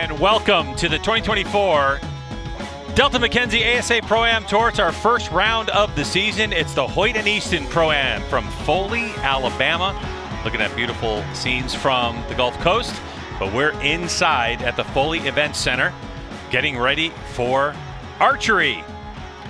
and welcome to the 2024 Delta McKenzie ASA Pro-Am Tour. It's our first round of the season. It's the Hoyt and Easton Pro-Am from Foley, Alabama. Looking at beautiful scenes from the Gulf Coast, but we're inside at the Foley Event Center getting ready for archery.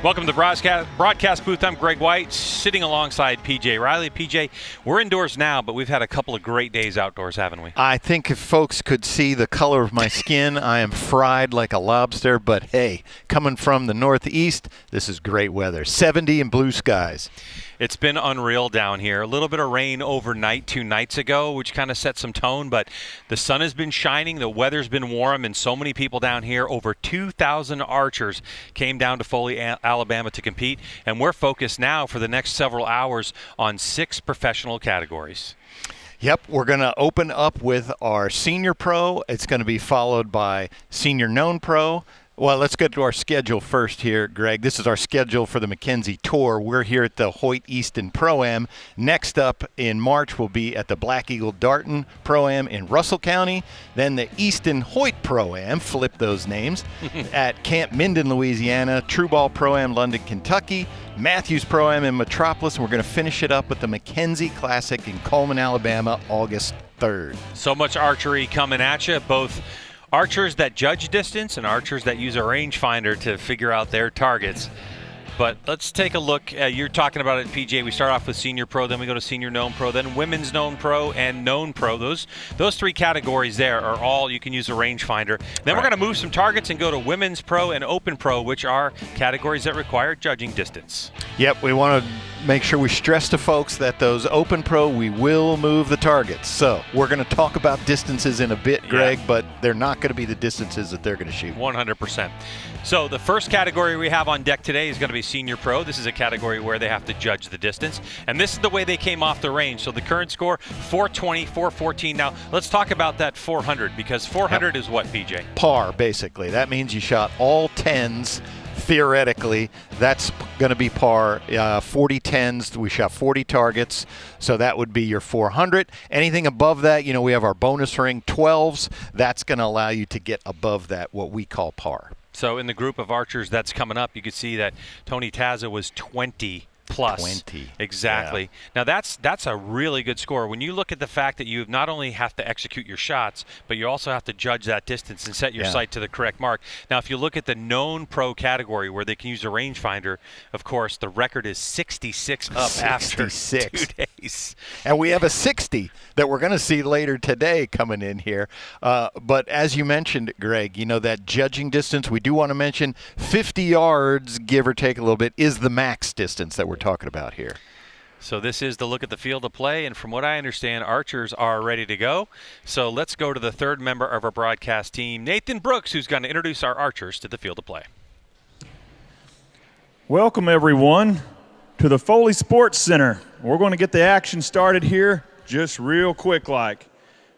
Welcome to the broadcast booth. I'm Greg White, sitting alongside PJ Riley. PJ, we're indoors now, but we've had a couple of great days outdoors, haven't we? I think if folks could see the color of my skin, I am fried like a lobster. But hey, coming from the Northeast, this is great weather. 70 and blue skies. It's been unreal down here. A little bit of rain overnight 2 nights ago, which kind of set some tone, but the sun has been shining, the weather's been warm, and so many people down here. Over 2,000 archers came down to Foley, Alabama to compete, and we're focused now for the next several hours on 6 professional categories. Yep, we're going to open up with our senior pro. It's going to be followed by senior known pro. Well, let's get to our schedule first here, Greg. This is our schedule for the McKenzie Tour. We're here at the Hoyt Easton Pro-Am. Next up in March, we'll be at the Black Eagle Darton Pro-Am in Russell County. Then the Easton Hoyt Pro-Am, flip those names, at Camp Minden, Louisiana. True Ball Pro-Am, London, Kentucky. Matthews Pro-Am in Metropolis. And we're going to finish it up with the McKenzie Classic in Coleman, Alabama, August 3rd. So much archery coming at you, both archers that judge distance and archers that use a rangefinder to figure out their targets. But let's take a look. You're talking about it, PJ. We start off with senior pro, then we go to senior known pro, then women's known pro and known pro. Those 3 categories there are all you can use a rangefinder. Then we're going to move some targets and go to women's pro and open pro, which are categories that require judging distance. Yep, we want to make sure we stress to folks that those open pro, we will move the targets. So we're going to talk about distances in a bit, Greg, but they're not going to be the distances that they're going to shoot. 100%. So the first category we have on deck today is going to be senior pro. This is a category where they have to judge the distance. And this is the way they came off the range. So the current score, 420, 414. Now, let's talk about that 400, because 400 is what, PJ? Par, basically. That means you shot all 10s. Theoretically, that's going to be par. 40 10s, we shot 40 targets, so that would be your 400. Anything above that, we have our bonus ring 12s. That's going to allow you to get above that, what we call par. So in the group of archers that's coming up, you could see that Tony Tazza was 20 plus. 20. Exactly. Yeah. Now that's a really good score. When you look at the fact that you not only have to execute your shots, but you also have to judge that distance and set your sight to the correct mark. Now, if you look at the known pro category where they can use a rangefinder, of course, the record is 66 up 66. after 2 days. And we have a 60 that we're going to see later today coming in here. But as you mentioned, Greg, that judging distance, we do want to mention 50 yards, give or take a little bit, is the max distance that we're talking about here. So this is the look at the field of play, and from what I understand, archers are ready to go. So let's go to the third member of our broadcast team, Nathan Brooks, who's going to introduce our archers to the field of play. Welcome, everyone, to the Foley Sports Center. We're going to get the action started here just real quick like.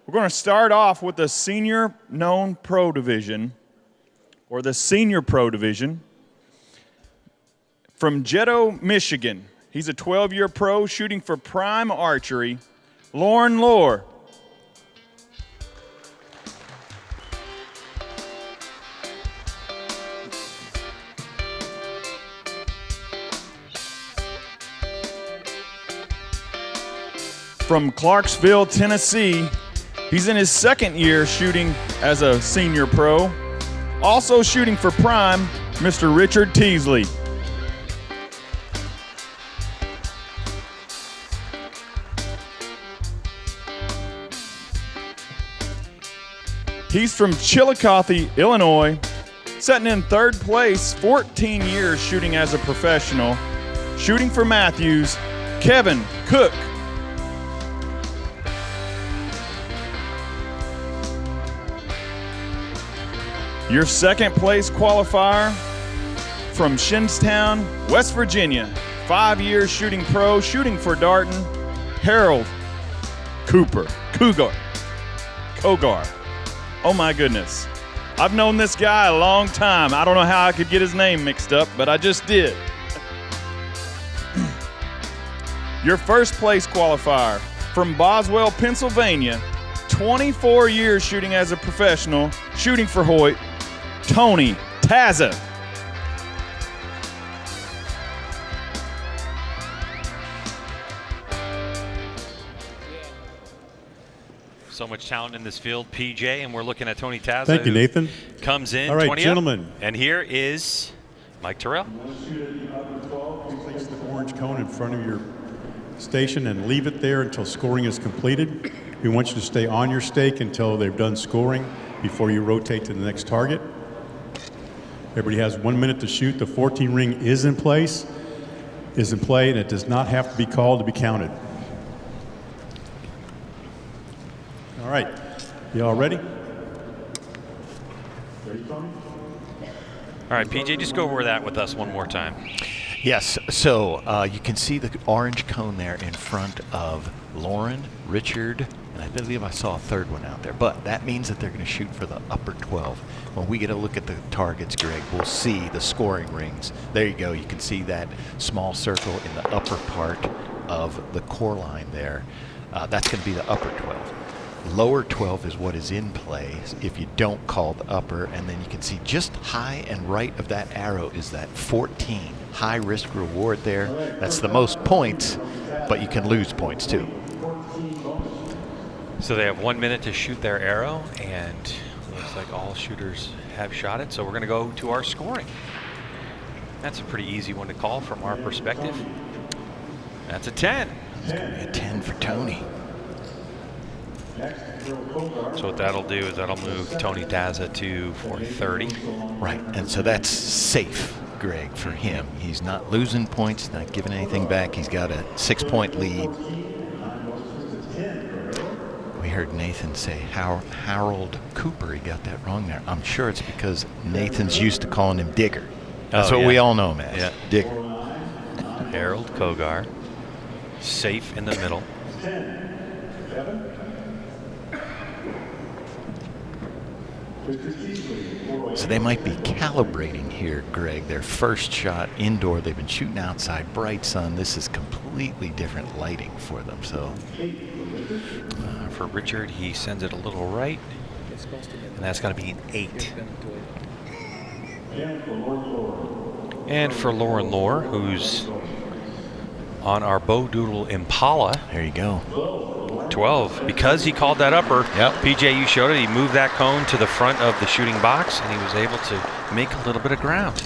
We're going to start off with the senior known pro division, or the senior pro division. From Jetto, Michigan, he's a 12-year pro shooting for Prime Archery, Lohr. From Clarksville, Tennessee, he's in his 2nd year shooting as a senior pro. Also shooting for Prime, Mr. Richard Teasley. He's from Chillicothe, Illinois, sitting in 3rd place, 14 years shooting as a professional. Shooting for Matthews, Kevin Cook. Your 2nd place qualifier from Shinstown, West Virginia, 5 years shooting pro, shooting for Darton, Harold Kogar. Oh my goodness. I've known this guy a long time. I don't know how I could get his name mixed up, but I just did. Your 1st place qualifier from Boswell, Pennsylvania, 24 years shooting as a professional, shooting for Hoyt, Tony Tazza. So much talent in this field, PJ, and we're looking at Tony Tazza. Thank you, Nathan. Comes in. All right, 20 gentlemen. Up. And here is Mike Terrell. Place the orange cone in front of your station and leave it there until scoring is completed. We want you to stay on your stake until they've done scoring before you rotate to the next target. Everybody has 1 minute to shoot. The 14 ring is in play, and it does not have to be called to be counted. All right, you all ready? All right, PJ, just go over that with us one more time. Yes, so you can see the orange cone there in front of Loren, Richard, and I believe I saw a third one out there. But that means that they're going to shoot for the upper 12. When we get a look at the targets, Greg, we'll see the scoring rings. There you go. You can see that small circle in the upper part of the core line there. That's going to be the upper 12. Lower 12 is what is in play if you don't call the upper, and then you can see just high and right of that arrow is that 14. High risk reward there. That's the most points, but you can lose points too. So they have 1 minute to shoot their arrow, and looks like all shooters have shot it. So we're going to go to our scoring. That's a pretty easy one to call from our perspective. That's a 10. It's going to be a 10 for Tony. So what that'll do is that'll move Tony Tazza to 430. Right, and so that's safe, Greg, for him. He's not losing points, not giving anything back. He's got a 6-point lead. We heard Nathan say Harold Cooper. He got that wrong there. I'm sure it's because Nathan's used to calling him Digger. That's what we all know him as. Yeah. Digger. Harold Kogar, safe in the middle. So they might be calibrating here, Greg. Their first shot indoor, they've been shooting outside, bright sun. This is completely different lighting for them. So for Richard, he sends it a little right, and that's going to be an 8. And for Loren Lohr, who's on our Bow Doodle Impala. There you go. 12. Because he called that upper, Yep. PJ, you showed it. He moved that cone to the front of the shooting box, and he was able to make a little bit of ground.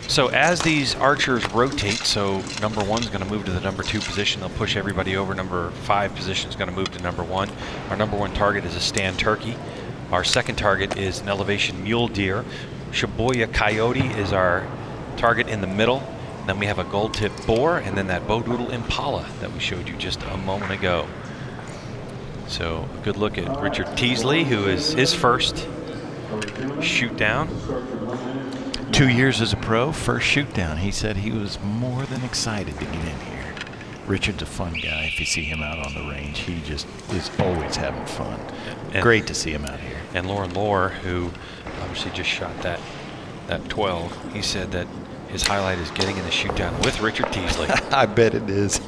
So as these archers rotate, so number 1's going to move to the number 2 position. They'll push everybody over. Number 5 position is going to move to number 1. Our number 1 target is a stand turkey. Our second target is an elevation mule deer. Shibuya coyote is our target in the middle. Then we have a gold tip boar, and then that Bow Doodle Impala that we showed you just a moment ago. So a good look at Richard Teasley, who is his first shoot down. 2 years as a pro, first shoot down. He said he was more than excited to get in here. Richard's a fun guy. If you see him out on the range, he just is always having fun. And great to see him out here. And Loren Lohr, who obviously just shot that 12, he said that his highlight is getting in the shoot down with Richard Teasley. I bet it is.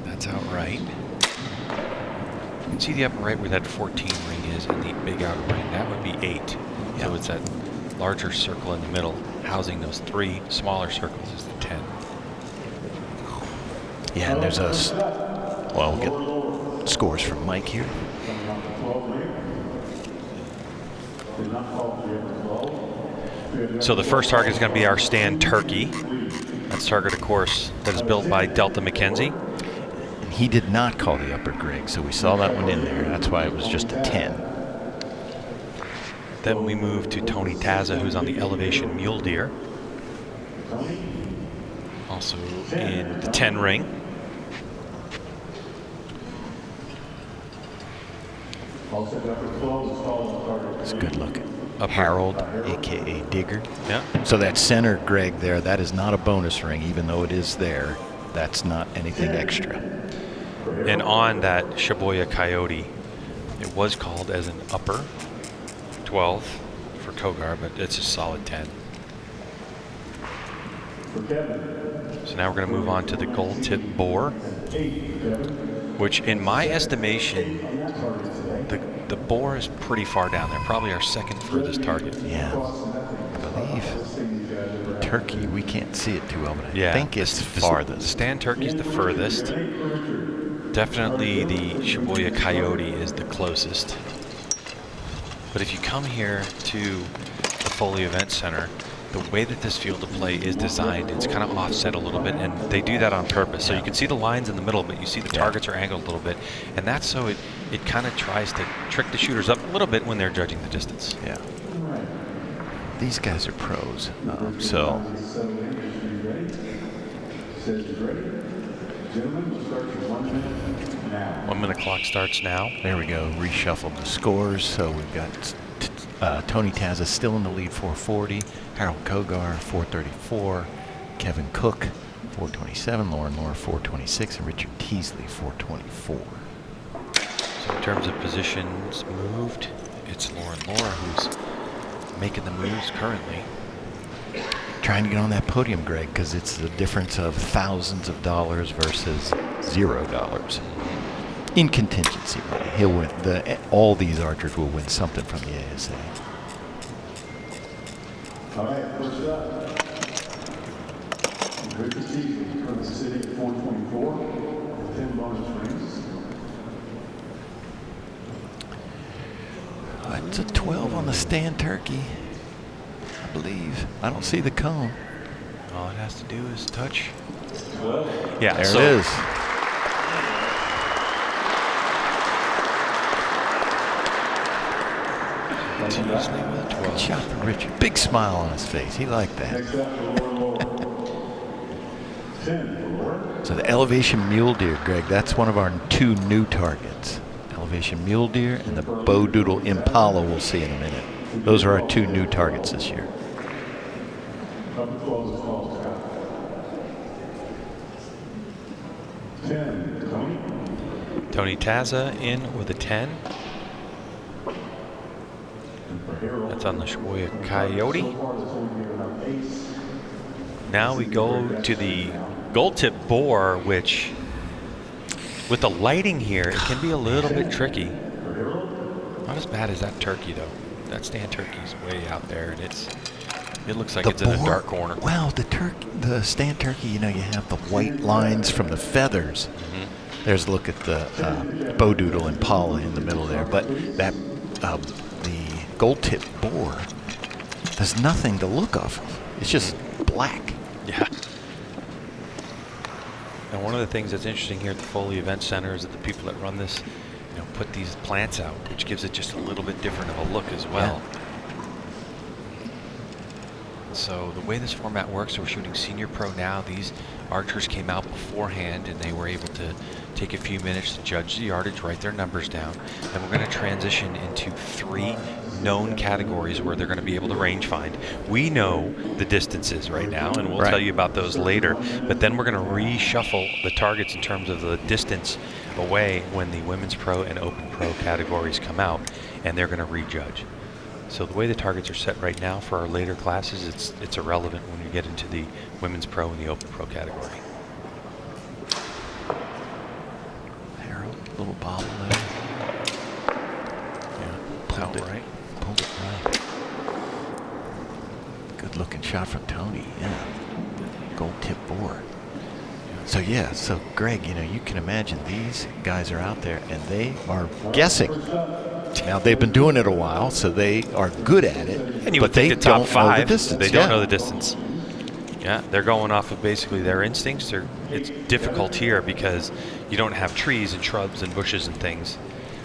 That's outright. You can see the upper right where that 14 ring is, and the big outer ring. That would be 8. Yeah. So it's that larger circle in the middle, housing those 3 smaller circles is the 10. Yeah, and there's us. Well, we'll get scores from Mike here. So the first target is going to be our stand turkey. That's target, of course, that is built by Delta McKenzie. And he did not call the upper, Greg, so we saw that one in there. That's why it was just a 10. Then we move to Tony Tazza, who's on the elevation mule deer. Also in the 10 ring. It's a good look. Harold, a.k.a. Digger. Yeah. So that center, Greg, there, that is not a bonus ring, even though it is there. That's not anything extra. And on that Shibuya coyote, it was called as an upper 12 for Kogar, but it's a solid 10. So now we're going to move on to the gold tip boar, which in my estimation The boar is pretty far down there, probably our second furthest target. Yeah. I believe turkey, we can't see it too well, but I think it's farthest. The stand turkey's the furthest. Definitely the Shibuya coyote is the closest. But if you come here to the Foley Event Center, the way that this field of play is designed, it's kind of offset a little bit, and they do that on purpose. So you can see the lines in the middle, but you see the targets are angled a little bit, and that's so it kind of tries to trick the shooters up a little bit when they're judging the distance. Yeah. These guys are pros, so. 1 minute clock starts now. There we go. Reshuffled the scores. So we've got Tony Tazza still in the lead, 440. Harold Kogar, 434. Kevin Koch, 427. Lohr, 426. And Richard Teasley, 424. So in terms of positions moved, it's Lohr who's making the moves currently. Trying to get on that podium, Greg, because it's the difference of thousands of dollars versus $0 in contingency money. He'll win. All these archers will win something from the ASA. All right, first up, Richard Teasley from the city at 424 with 10 bonus rings. It's a 12 on the stand turkey, I believe. I don't see the cone. All it has to do is touch. Yeah, there it is. Teasley with a 12. Good shot from Richard. Big smile on his face. He liked that. Next up, Lohr. 10 for Lohr. So the elevation mule deer, Greg, that's one of our 2 new targets. Elevation mule deer and the bow doodle impala we'll see in a minute. Those are our 2 new targets this year. Number 12 is called Scott. 10, Tony. Tony Tazza in with a 10. That's on the Shibuya coyote. Now we go to the gold tip boar, which with the lighting here, it can be a little bit tricky. Not as bad as that turkey though. That stand turkey's way out there, and it looks like it's in a dark corner. Well, the stand turkey, you have the white lines from the feathers. There's a look at the bow doodle impala in the middle there, but that the gold tip boar, there's nothing to look off of. It's just black. Yeah. And one of the things that's interesting here at the Foley Event Center is that the people that run this, put these plants out, which gives it just a little bit different of a look as well. Yeah. So the way this format works, we're shooting Senior Pro now. These archers came out beforehand, and they were able to take a few minutes to judge the yardage, write their numbers down. Then we're going to transition into 3 known categories where they're going to be able to range find. We know the distances right now, and we'll tell you about those later. But then we're going to reshuffle the targets in terms of the distance away when the Women's Pro and Open Pro categories come out, and they're going to rejudge. So the way the targets are set right now for our later classes, it's irrelevant when you get into the Women's Pro and the Open Pro category. Harold, little bobble there. Yeah, pulled it right. Pulled it right. Good looking shot from Tony. Yeah. Gold tip boar. So yeah, so Greg, you can imagine these guys are out there and they are guessing. Now they've been doing it a while, so they are good at it. And you but would think they the top don't 5, know the distance. They don't know the distance. Yeah, they're going off of basically their instincts. It's difficult here because you don't have trees and shrubs and bushes and things,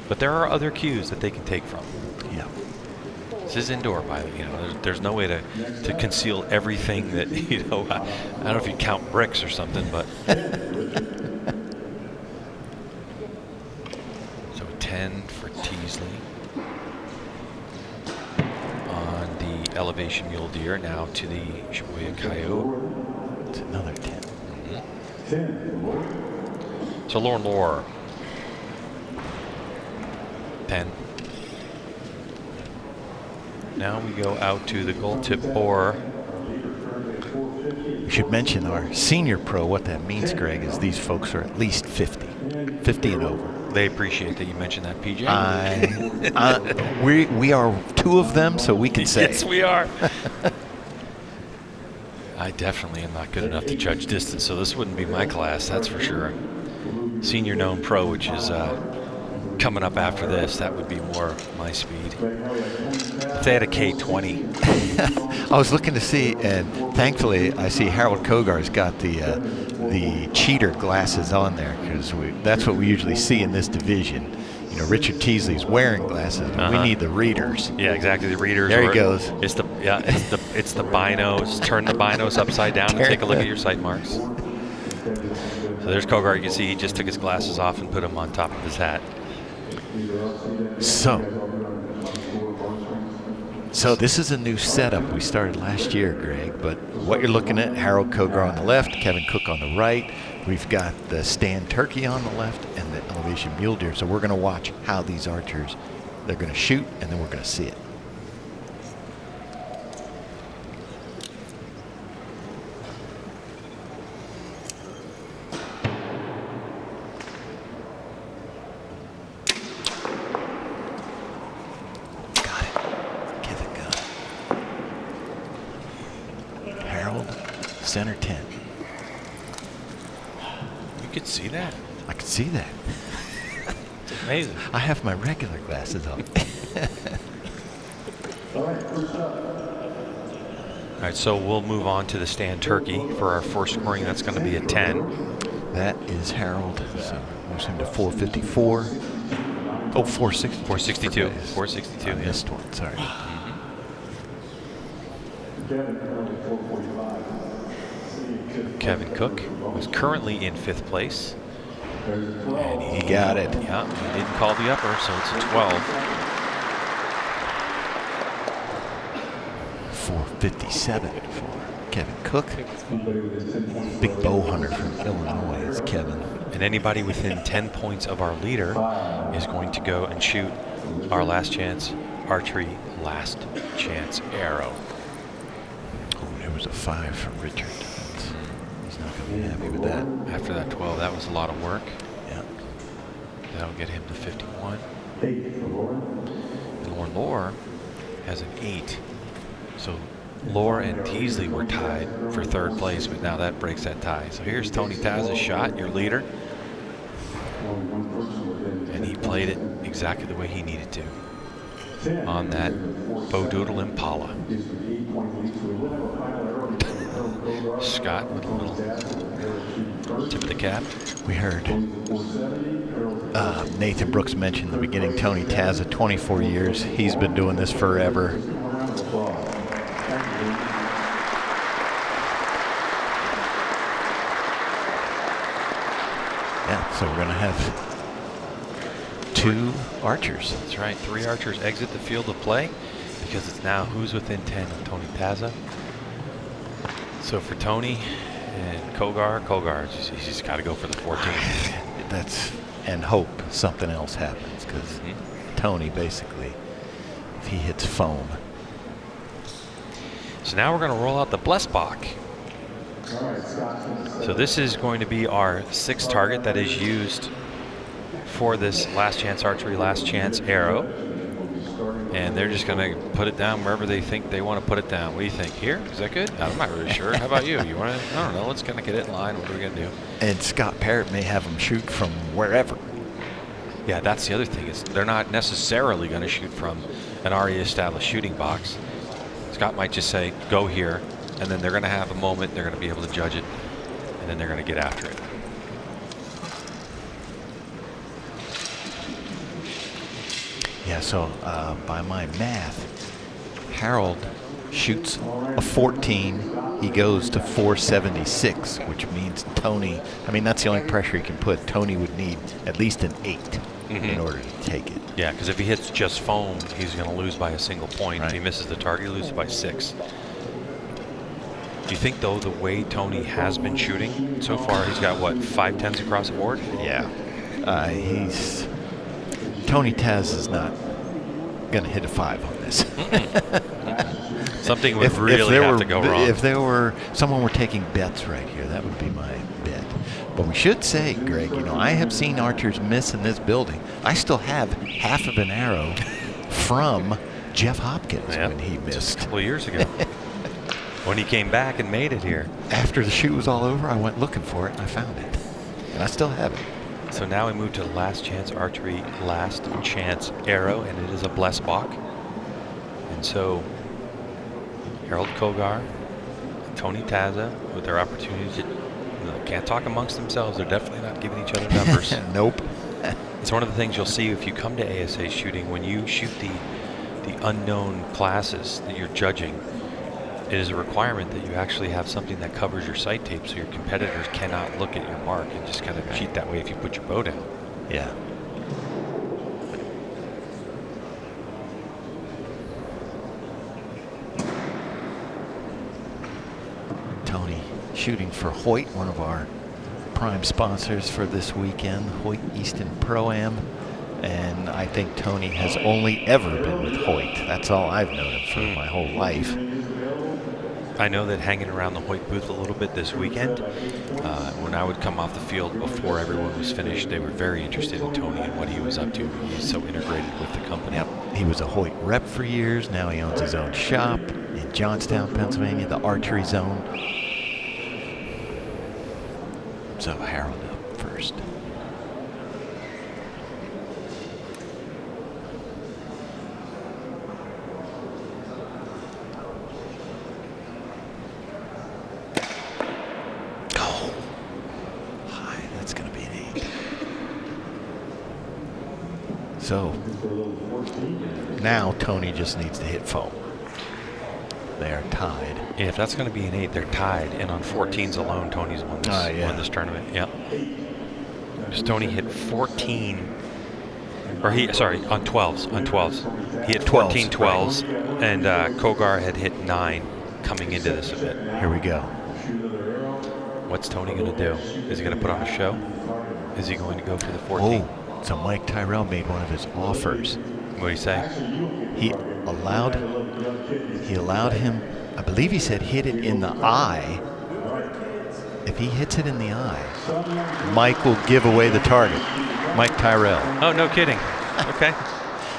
but there are other cues that they can take from. Yeah. This is indoor pilot. There's no way to conceal everything that I don't know if you count bricks or something, but. So 10 for Teasley on the elevation mule deer. Now to the Shibuya coyote. It's another 10. So Lohr. 10. Now we go out to the gold tip boar. We should mention our Senior Pro. What that means, Greg, is these folks are at least 50 and over. They appreciate that you mentioned that, PJ. We are two of them, so we can say. Yes, we are. I definitely am not good enough to judge distance, so this wouldn't be my class, that's for sure. Senior known pro, which is coming up after this, that would be more my speed. If they had a K20. I was looking to see, and thankfully I see Harold Kogar's got the cheater glasses on there, because that's what we usually see in this division. You know, Richard Teasley's wearing glasses, but we need the readers. Yeah, exactly, the readers. There he goes. It's the binos. Turn the binos upside down and take a look at your sight marks. So there's Kogar. You can see he just took his glasses off and put them on top of his hat. So this is a new setup we started last year, Greg, but what you're looking at, Harold Kogar on the left, Kevin Koch on the right. We've got the stand turkey on the left and the elevation mule deer. So we're going to watch how these archers, they're going to shoot, and then we're going to see it. Center 10. You could see that? I could see that. It's amazing. I have my regular glasses on. All right, so we'll move on to the stand turkey for our first scoring. That's going to be a 10. That is Harold. So moves him to 454. Oh, 460. 462. 462. I missed one. Sorry. Kevin Koch, who's currently in 5th place. And he got it. Yeah, he didn't call the upper, so it's a 12. 457 for Kevin Koch. Big bow hunter from Illinois is Kevin. And anybody within 10 points of our leader is going to go and shoot our last chance archery, last chance arrow. Oh, there was a 5 from Richard. He's not going to be happy with that. After that 12, that was a lot of work. Yeah. That'll get him to 51. And Lohr has an 8. So Lohr and Teasley were tied for 3rd place, but now that breaks that tie. So here's Tony Tazza's shot, your leader. And he played it exactly the way he needed to on that Bodoodle Impala. Scott with a little tip of the cap. We heard Nathan Brooks mention in the beginning, Tony Tazza, 24 years. He's been doing this forever. Yeah, so we're going to have 2 archers. That's right, 3 archers exit the field of play because it's now who's within 10 of Tony Tazza. So for Tony and Kogar, he's just got to go for the 14. And hope something else happens, because Tony basically, if he hits foam. So now we're going to roll out the Blessbach. So this is going to be our 6th target that is used for this last chance archery, last chance arrow. And they're just going to put it down wherever they think they want to put it down. What do you think? Here? Is that good? I'm not really sure. How about you? You want to? I don't know. Let's kind of get it in line. What are we going to do? And Scott Parrott may have them shoot from wherever. Yeah, that's the other thing. Is they're not necessarily going to shoot from an already established shooting box. Scott might just say, go here, and then they're going to have a moment. They're going to be able to judge it, and then they're going to get after it. Yeah, so by my math, Harold shoots a 14. He goes to 476, which means Tony, I mean, that's the only pressure he can put. Tony would need at least an 8 in order to take it. Yeah, because if he hits just foam, he's going to lose by a single point. Right. If he misses the target, he loses by 6. Do you think, though, the way Tony has been shooting so far, he's got, what, 5 10s across the board? Yeah. Tony Taz is not going to hit a 5 on this. this. Something would really have to go wrong. If there were someone were taking bets right here, that would be my bet. But we should say, Greg, you know, I have seen archers miss in this building. I still have half of an arrow from Jeff Hopkins when he missed. Just a couple of years ago. When he came back and made it here. After the shoot was all over, I went looking for it and I found it. And I still have it. So now we move to last chance archery, last chance arrow, and it is a Blessbach. And so Harold Kogar, Tony Tazza, with their opportunity to, can't talk amongst themselves. They're definitely not giving each other numbers. Nope. It's one of the things you'll see if you come to ASA shooting. When you shoot the unknown classes that you're judging, it is a requirement that you actually have something that covers your sight tape so your competitors cannot look at your mark and just kind of cheat that way if you put your bow down. Yeah. Tony shooting for Hoyt, one of our prime sponsors for this weekend, Hoyt Easton Pro-Am. And I think Tony has only ever been with Hoyt. That's all I've known him for my whole life. I know that hanging around the Hoyt booth a little bit this weekend, when I would come off the field before everyone was finished, they were very interested in Tony and what he was up to. He's so integrated with the company. Yep. He was a Hoyt rep for years. Now he owns his own shop in Johnstown, Pennsylvania, the Archery Zone. So Harold up first. So now Tony just needs to hit foam. They are tied. Yeah, if that's going to be an 8, they're tied. And on 14s alone, Tony's won this tournament. Yep. Because Tony hit 14, or on 12s. On 12s. He hit 14 12s, and Kogar had hit 9 coming into this event. Here we go. What's Tony going to do? Is he going to put on a show? Is he going to go for the 14? Oh. So Mike Tyrell made one of his offers. What did he say? He allowed him, I believe he said, hit it in the eye. If he hits it in the eye, Mike will give away the target. Mike Tyrell. Oh, no kidding. Okay.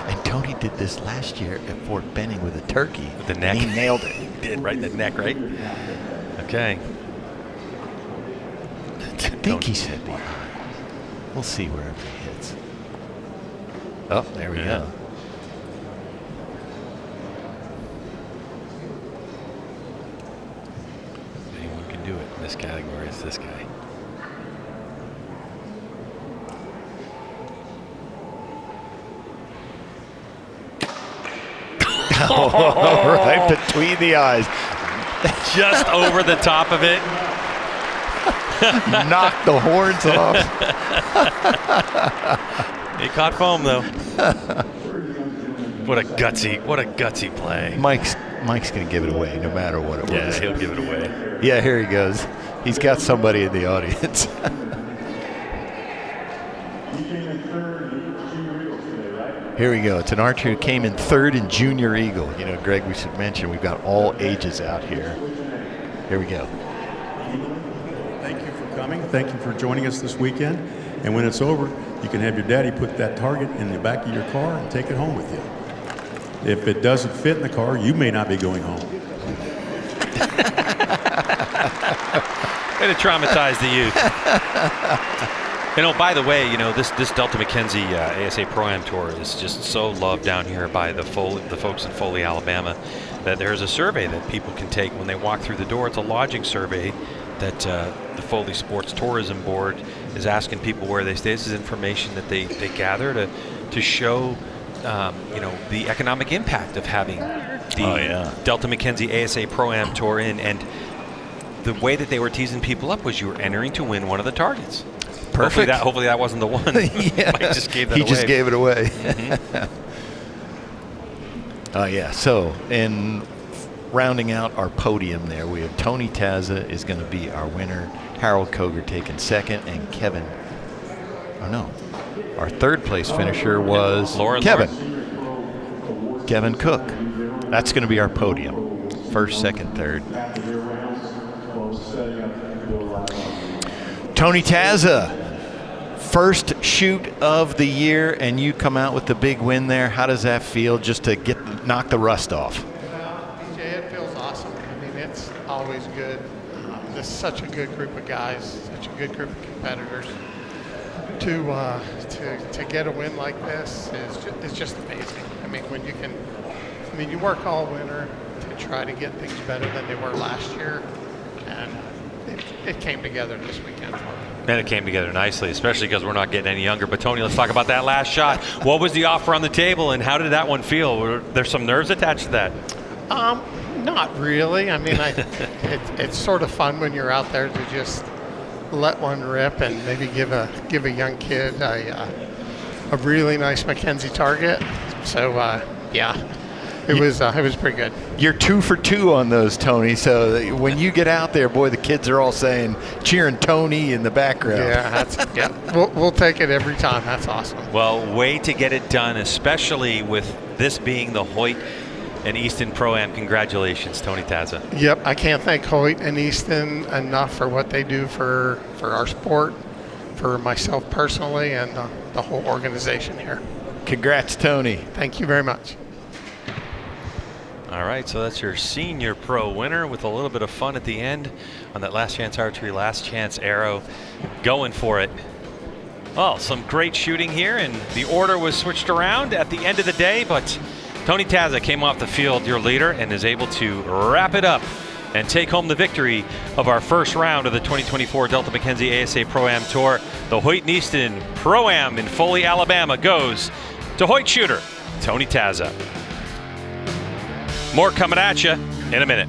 And Tony did this last year at Fort Benning with a turkey. With the neck. He nailed it. He did, right in the neck, right? Okay. I think he said behind. We'll see wherever he hits. Oh, there we go. Anyone can do it in this category. It's this guy. Right between the eyes. Just over the top of it. Knocked the horns off. He caught foam though. What a gutsy play. Mike's gonna give it away no matter what it was. Yeah, he'll give it away. Yeah, here he goes. He's got somebody in the audience. Here we go. It's an archer who came in 3rd in Junior Eagle. You know, Greg, we should mention we've got all ages out here. Here we go. Thank you for coming. Thank you for joining us this weekend. And when it's over, you can have your daddy put that target in the back of your car and take it home with you. If it doesn't fit in the car, you may not be going home. Way to traumatize the youth. You know, by the way, you know, this Delta McKenzie ASA Pro-Am Tour is just so loved down here by the folks in Foley, Alabama, that there's a survey that people can take when they walk through the door. It's a lodging survey that the Foley Sports Tourism Board is asking people where they stay. This is information that they gather to show, you know, the economic impact of having the Delta McKenzie ASA Pro-Am Tour in. And the way that they were teasing people up was you were entering to win one of the targets. Perfect. Hopefully that wasn't the one. Yeah. Mike just gave that he away. just gave it away. Mm-hmm. Yeah. So in rounding out our podium there, we have Tony Tazza is going to be our winner. Harold Kogar taking 2nd, and Kevin. Oh no, our 3rd place finisher was Loren. Kevin. Kevin Koch. That's going to be our podium. First, second, third. Tony Tazza, first shoot of the year, and you come out with the big win there. How does that feel just to knock the rust off? BJ, it feels awesome. I mean, it's always good. This is such a good group of guys, such a good group of competitors. To get a win like this is just amazing. I mean, you work all winter to try to get things better than they were last year, and it came together this weekend for me. And it came together nicely, especially because we're not getting any younger. But Tony, let's talk about that last shot. What was the offer on the table, and how did that one feel? Were there some nerves attached to that? Not really. I mean, it's sort of fun when you're out there to just let one rip and maybe give a young kid a really nice Mackenzie target. So yeah, it was pretty good. You're 2 for 2 on those, Tony. So when you get out there, boy, the kids are all cheering Tony in the background. Yeah, we'll take it every time. That's awesome. Well, way to get it done, especially with this being the Hoyt and Easton Pro-Am. Congratulations, Tony Tazza. Yep, I can't thank Hoyt and Easton enough for what they do for our sport, for myself personally, and the whole organization here. Congrats, Tony. Thank you very much. All right, so that's your senior pro winner with a little bit of fun at the end on that last chance archery, last chance arrow, going for it. Well, some great shooting here, and the order was switched around at the end of the day, but Tony Tazza came off the field, your leader, and is able to wrap it up and take home the victory of our first round of the 2024 Delta McKenzie ASA Pro-Am Tour. The Hoyt and Easton Pro-Am in Foley, Alabama goes to Hoyt shooter Tony Tazza. More coming at you in a minute.